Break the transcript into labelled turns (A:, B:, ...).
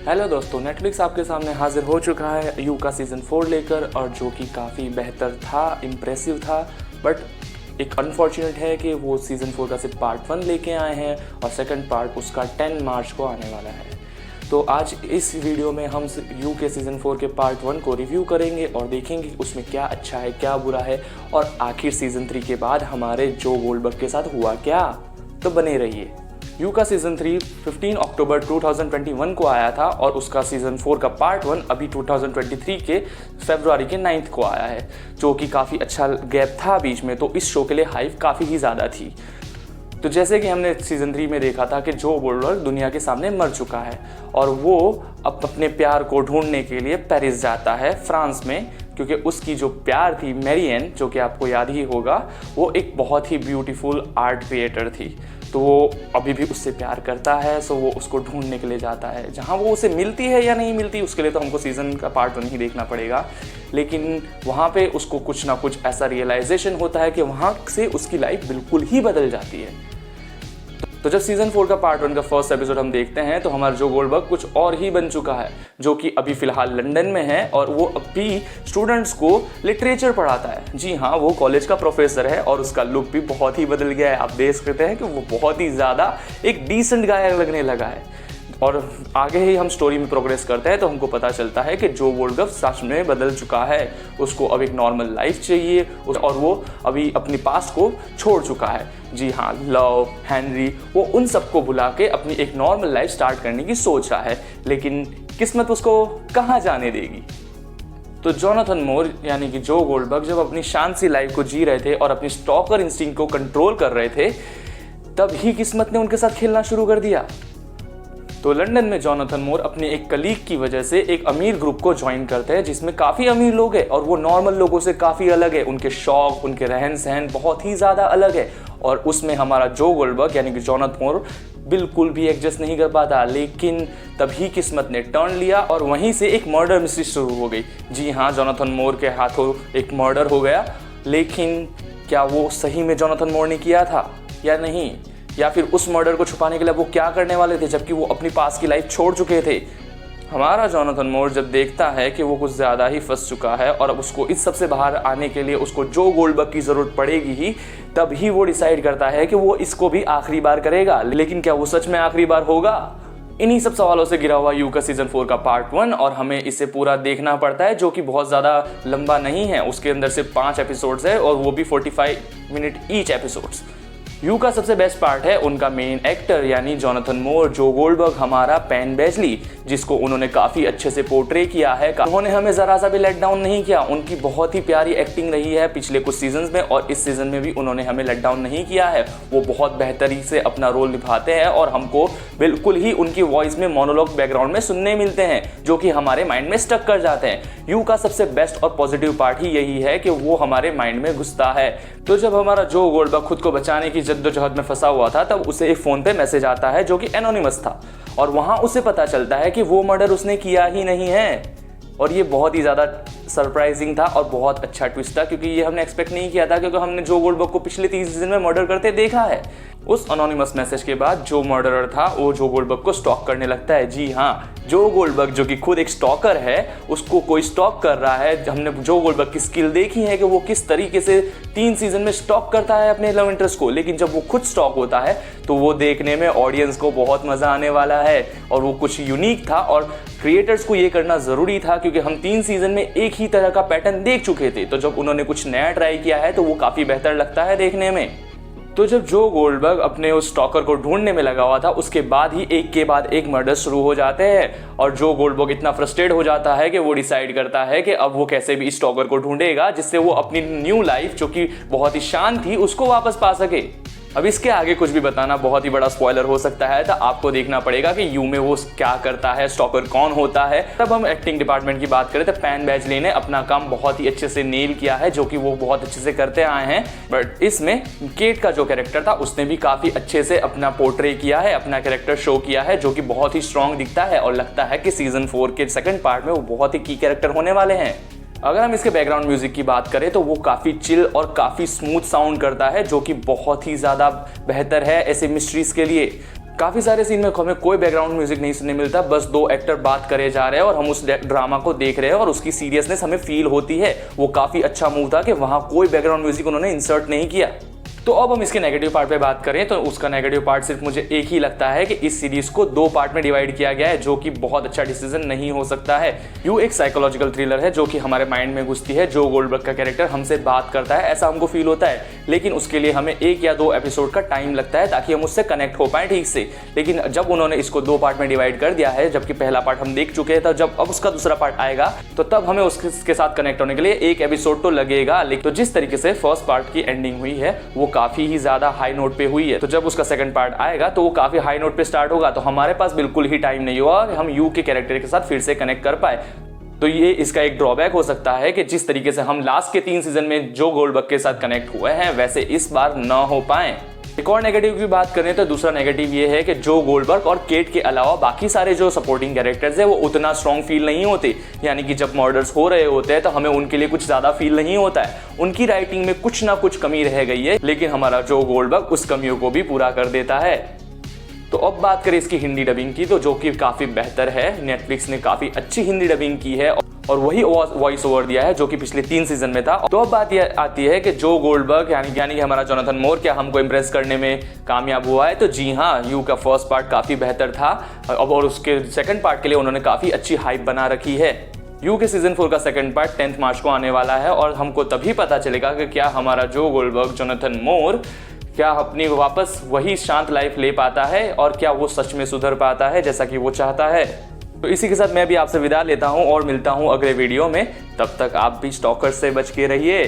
A: Hello दोस्तों, Netflix आपके सामने हाजिर हो चुका है यू का सीज़न 4 लेकर, और जो कि काफ़ी बेहतर था, इम्प्रेसिव था। बट एक अनफॉर्चुनेट है कि वो सीज़न 4 का सिर्फ पार्ट 1 लेके आए हैं और सेकंड पार्ट उसका 10 मार्च को आने वाला है। तो आज इस वीडियो में हम यू के सीज़न 4 के पार्ट 1 को रिव्यू करेंगे और देखेंगे उसमें क्या अच्छा है, क्या बुरा है, और आखिर सीज़न 3 के बाद हमारे जो गोल्डबर्ग के साथ हुआ क्या। तो बने रहिए। यू का सीज़न 3 15 अक्टूबर 2021 को आया था और उसका सीज़न 4 का पार्ट 1 अभी 2023 के फरवरी के 9 को आया है, जो कि काफ़ी अच्छा गैप था बीच में। तो इस शो के लिए हाइप काफ़ी ही ज़्यादा थी। तो जैसे कि हमने सीज़न 3 में देखा था कि जो गोल्डबर्ग दुनिया के सामने मर चुका है और वो अब अपने प्यार को ढूंढने के लिए पेरिस जाता है, फ्रांस में, क्योंकि उसकी जो प्यार थी मैरियन, जो कि आपको याद ही होगा, वो एक बहुत ही ब्यूटीफुल आर्ट क्रिएटर थी। तो वो अभी भी उससे प्यार करता है, सो वो उसको ढूंढने के लिए जाता है। जहाँ वो उसे मिलती है या नहीं मिलती उसके लिए तो हमको सीज़न का पार्ट 1 ही देखना पड़ेगा, लेकिन वहाँ पे उसको कुछ ना कुछ ऐसा रियलाइजेशन होता है कि वहाँ से उसकी लाइफ बिल्कुल ही बदल जाती है। तो जब सीज़न 4 का पार्ट 1 का फर्स्ट एपिसोड हम देखते हैं तो हमारा जो गोल्डबर्ग कुछ और ही बन चुका है, जो कि अभी फ़िलहाल लंदन में है और वो अभी स्टूडेंट्स को लिटरेचर पढ़ाता है। जी हाँ, वो कॉलेज का प्रोफेसर है और उसका लुक भी बहुत ही बदल गया है। आप देख सकते हैं कि वो बहुत ही ज़्यादा एक डिसेंट गाय लगने लगा है। और आगे ही हम स्टोरी में प्रोग्रेस करते हैं तो हमको पता चलता है कि जो गोल्डबर्ग सच में बदल चुका है। उसको अब एक नॉर्मल लाइफ चाहिए और वो अभी अपनी पास्ट को छोड़ चुका है। जी हाँ, लव, हेनरी, वो उन सबको भुला के अपनी एक नॉर्मल लाइफ स्टार्ट करने की सोच रहा है, लेकिन किस्मत उसको कहाँ जाने देगी। तो जोनाथन मोर यानी कि जो गोल्डबर्ग जब अपनी शांत सी लाइफ को जी रहे थे और अपनी स्टॉकर इंस्टिंक्ट को कंट्रोल कर रहे थे, तब ही किस्मत ने उनके साथ खेलना शुरू कर दिया। तो लंदन में जोनाथन मोर अपने एक कलीग की वजह से एक अमीर ग्रुप को ज्वाइन करते हैं, जिसमें काफ़ी अमीर लोग हैं और वो नॉर्मल लोगों से काफ़ी अलग है। उनके शौक, उनके रहन सहन बहुत ही ज़्यादा अलग है और उसमें हमारा जो गोल्डबर्ग यानी कि जोनाथन मोर बिल्कुल भी एडजस्ट नहीं कर पाता। लेकिन तभी किस्मत ने टर्न लिया और वहीं से एक मर्डर मिस्ट्री शुरू हो गई। जी हाँ, जोनाथन मोर के हाथों एक मर्डर हो गया, लेकिन क्या वो सही में जोनाथन मोर ने किया था या नहीं, या फिर उस मर्डर को छुपाने के लिए वो क्या करने वाले थे जबकि वो अपनी पास की लाइफ छोड़ चुके थे। हमारा जोनाथन मोर जब देखता है कि वो कुछ ज़्यादा ही फंस चुका है और अब उसको इस सब से बाहर आने के लिए उसको जो गोल्डबर्ग की ज़रूरत पड़ेगी ही, तब ही वो डिसाइड करता है कि वो इसको भी आखिरी बार करेगा। लेकिन क्या वो सच में आखिरी बार होगा? इन्हीं सब सवालों से घिरा हुआ यू का सीज़न 4 का पार्ट 1, और हमें इसे पूरा देखना पड़ता है, जो कि बहुत ज़्यादा लंबा नहीं है। उसके अंदर सिर्फ 5 एपिसोड्स है और वो भी 45 मिनट ईच एपिसोड्स। यू का सबसे बेस्ट पार्ट है उनका मेन एक्टर यानी जोनाथन मोर, जो गोल्डबर्ग हमारा पेन बेजली, जिसको उन्होंने काफ़ी अच्छे से पोर्ट्रे किया है। उन्होंने हमें ज़रा सा भी लेट डाउन नहीं किया। उनकी बहुत ही प्यारी एक्टिंग रही है पिछले कुछ सीजन्स में और इस सीज़न में भी उन्होंने हमें लेट डाउन नहीं किया है। वो बहुत बेहतरीन से अपना रोल निभाते हैं और हमको बिल्कुल ही उनकी वॉइस में मोनोलॉग बैकग्राउंड में सुनने मिलते हैं, जो कि हमारे माइंड में स्टक कर जाते हैं। यू का सबसे बेस्ट और पॉजिटिव पार्ट ही यही है कि वो हमारे माइंड में घुसता है। तो जब हमारा जो गोल्डबर्ग खुद को बचाने की जद्दोजहद में फंसा हुआ था, तब उसे एक फ़ोन पे मैसेज आता है जो कि एनोनिमस था, और वहाँ उसे पता चलता है कि वो मर्डर उसने किया ही नहीं है। और ये बहुत ही ज़्यादा सरप्राइजिंग था और बहुत अच्छा ट्विस्ट था, क्योंकि ये हमने एक्सपेक्ट नहीं किया था, क्योंकि हमने जो गोल्डबर्ग को पिछले 3 सीजन में मर्डर करते देखा है। उस एनोनिमस मैसेज के बाद जो मर्डरर था वो जो गोल्डबर्ग को स्टॉक करने लगता है। जी हाँ, जो गोल्डबर्ग जो कि खुद एक स्टॉकर है, उसको कोई स्टॉक कर रहा है। हमने जो गोल्डबर्ग की स्किल देखी है कि वो किस तरीके से 3 सीजन में स्टॉक करता है अपने लव इंटरेस्ट को, लेकिन जब वो खुद स्टॉक होता है तो वो देखने में ऑडियंस को बहुत मज़ा आने वाला है। और वो कुछ यूनिक था और क्रिएटर्स को ये करना ज़रूरी था, क्योंकि हम 3 सीजन में एक ही तरह का पैटर्न देख चुके थे। तो जब उन्होंने कुछ नया ट्राई किया है तो वो काफ़ी बेहतर लगता है देखने में। तो जब जो गोल्डबर्ग अपने उस स्टॉकर को ढूंढने में लगा हुआ था, उसके बाद ही एक के बाद एक मर्डर शुरू हो जाते हैं और जो गोल्डबर्ग इतना फ्रस्ट्रेट हो जाता है कि वो डिसाइड करता है कि अब वो कैसे भी इस स्टॉकर को ढूंढेगा, जिससे वो अपनी न्यू लाइफ, जो कि बहुत ही शांत थी, उसको वापस पा सके। अब इसके आगे कुछ भी बताना बहुत ही बड़ा स्पॉइलर हो सकता है, तो आपको देखना पड़ेगा कि यू में वो क्या करता है, स्टॉकर कौन होता है। तब हम एक्टिंग डिपार्टमेंट की बात करें तो पेन बेजली ने अपना काम बहुत ही अच्छे से नेल किया है, जो कि वो बहुत अच्छे से करते आए हैं। बट इसमें केट का जो कैरेक्टर था उसने भी काफ़ी अच्छे से अपना पोर्ट्रे किया है, अपना कैरेक्टर शो किया है, जो कि बहुत ही स्ट्रॉन्ग दिखता है और लगता है कि सीजन 4 के सेकंड पार्ट में वो बहुत ही की कैरेक्टर होने वाले हैं। अगर हम इसके बैकग्राउंड म्यूजिक की बात करें तो वो काफ़ी चिल और काफ़ी स्मूथ साउंड करता है, जो कि बहुत ही ज़्यादा बेहतर है ऐसे मिस्ट्रीज के लिए। काफ़ी सारे सीन में हमें कोई बैकग्राउंड म्यूजिक नहीं सुनने मिलता, बस दो एक्टर बात करे जा रहे हैं और हम उस ड्रामा को देख रहे हैं और उसकी सीरियसनेस हमें फील होती है। वो काफ़ी अच्छा मूव था कि वहाँ कोई बैकग्राउंड म्यूजिक उन्होंने इंसर्ट नहीं किया। तो अब हम इसके नेगेटिव पार्ट पे बात करें तो उसका नेगेटिव पार्ट सिर्फ मुझे एक ही लगता है कि इस सीरीज को 2 पार्ट में डिवाइड किया गया है, जो कि बहुत अच्छा डिसीजन नहीं हो सकता है। यू एक साइकोलॉजिकल थ्रिलर है जो कि हमारे माइंड में घुसती है। जो गोल्डबर्ग का कैरेक्टर हमसे बात करता है ऐसा हमको फील होता है, लेकिन उसके लिए हमें 1 या 2 एपिसोड का टाइम लगता है ताकि हम उससे कनेक्ट हो पाए ठीक से। लेकिन जब उन्होंने इसको 2 पार्ट में डिवाइड कर दिया है, जबकि पहला पार्ट हम देख चुके हैं, तो जब अब उसका दूसरा पार्ट आएगा तो तब हमें उसके साथ कनेक्ट होने के लिए 1 एपिसोड तो लगेगा। लेकिन तो जिस तरीके से फर्स्ट पार्ट की एंडिंग हुई है वो काफी ही ज्यादा हाई नोट पे हुई है, तो जब उसका सेकंड पार्ट आएगा तो वो काफी हाई नोट पे स्टार्ट होगा, तो हमारे पास बिल्कुल ही टाइम नहीं होगा कि हम यू के कैरेक्टर के साथ फिर से कनेक्ट कर पाए। तो ये इसका एक ड्रॉबैक हो सकता है कि जिस तरीके से हम लास्ट के 3 सीजन में जो गोल्डबर्ग के साथ कनेक्ट हुए हैं वैसे इस बार ना हो पाए। एक और नेगेटिव की बात करें तो दूसरा नेगेटिव ये है कि जो गोल्डबर्ग और केट के अलावा बाकी सारे जो सपोर्टिंग कैरेक्टर्स हैं वो उतना स्ट्रॉन्ग फील नहीं होते। यानी कि जब मर्डर्स हो रहे होते हैं तो हमें उनके लिए कुछ ज़्यादा फील नहीं होता है। उनकी राइटिंग में कुछ ना कुछ कमी रह गई है, लेकिन हमारा जो गोल्डबर्ग उस कमियों को भी पूरा कर देता है। तो अब बात करें इसकी हिंदी डबिंग की, तो जो कि काफ़ी बेहतर है। नेटफ्लिक्स ने काफ़ी अच्छी हिंदी डबिंग की है और वही वॉइस ओवर दिया है जो कि पिछले 3 सीजन में था। तो अब बात यह आती है कि जो गोल्डबर्ग यानी कि हमारा जोनाथन मोर क्या हमको इम्प्रेस करने में कामयाब हुआ है? तो जी हाँ, यू का फर्स्ट पार्ट काफ़ी बेहतर था और उसके सेकंड पार्ट के लिए उन्होंने काफ़ी अच्छी हाइप बना रखी है। यू के सीजन 4 का सेकंड पार्ट 10 मार्च को आने वाला है और हमको तभी पता चलेगा कि क्या हमारा जो गोल्डबर्ग जोनाथन मोर क्या अपनी वापस वही शांत लाइफ ले पाता है और क्या वो सच में सुधर पाता है जैसा कि वो चाहता है। तो इसी के साथ मैं भी आपसे विदा लेता हूं और मिलता हूं अगले वीडियो में। तब तक आप भी स्टॉकर्स से बच के रहिए।